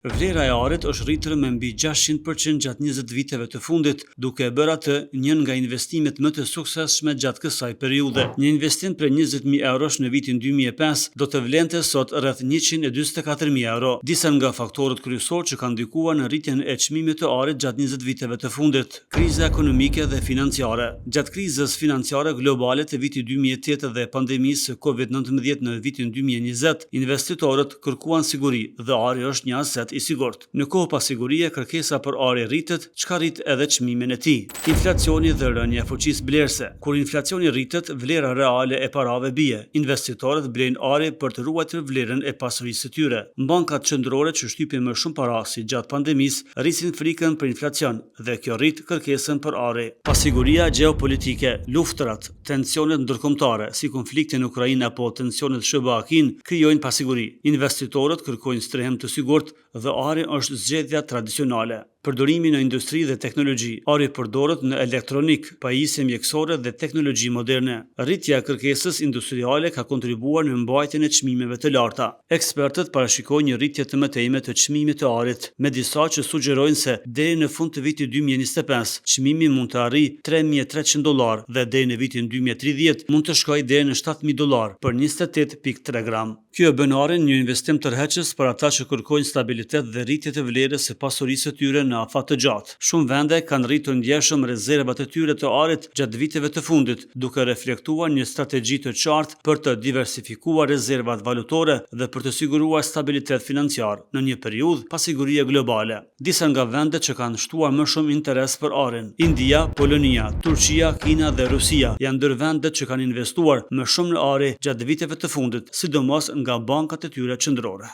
Vlera e arit është rritur me mbi 600% gjatë 20 viteve të fundit, duke e bërë atë njën nga investimet më të suksesshme gjatë kësaj periudhe. Një investim për 20.000 eurosh në vitin 2005 do të vlente sot rreth 124.000 euro. Disa nga faktorët kryesorë që kanë ndikuar në rritjen e çmimit të arit gjatë 20 viteve të fundit: kriza ekonomike dhe financiare. Gjatë krizës financiare globale të vitit 2008 dhe pandemisë COVID-19 në vitin 2020, investitorët kërkuan siguri dhe ari është një aset i sigurt. Në kohë pa sigurie, kërkesa për ari rritet, çka rrit edhe çmimin e tij. Inflacioni dhe rënja e fuqisë blerëse. Kur inflacioni rritet, vlera reale e parave bie. Investitorët blejnë ari për të ruajtur vlerën e pasurisë së tyre. Bankat qendrore që shtypin më shumë para si gjatë pandemisë, rrisin frikën për inflacion dhe kjo rrit kërkesën për ari. Pasiguria gjeopolitike, luftrat, tensionet ndërkombëtare, si konflikti në Ukrainë apo tensionet shërbiakin, krijojnë pasiguri. Investitorët kërkojnë strehim të sigurt dhe ari është zgjedhja tradicionale. Përdorimi në industri dhe teknologji. Ari përdoret në elektronik, pajisje mjekësore dhe teknologji moderne. Rritja e kërkesës industriale ka kontribuar në mbajtjen e çmimeve të larta. Ekspertët parashikojnë një rritje të mëtejme të çmimit të arit, me disa që sugjerojnë se deri në fund të vitit 2025 çmimi mund të arrijë $3.300 dhe deri në vitin 2030 mund të shkojë deri në $7.000 për 28.3 gram. Kjo e bën arin një investim tërheqës për ata që kërkojnë stabilitet dhe rritje të vlerës së pasurisë së tyre në afat të gjatë. Shumë vende kanë rritur ndjeshëm rezervat e tyre të arit gjatë viteve të fundit, duke reflektuar një strategji të qartë për të diversifikuar rezervat valutore dhe për të siguruar stabilitet financiar në një periudhë pa sigurie globale. Disa nga vendet që kanë shtuar më shumë interes për arin: India, Polonia, Turqia, Kina dhe Rusia janë ndër vendet që kanë investuar më shumë në ari gjatë viteve të fundit, sidomos nga bankat e tyre qendrore.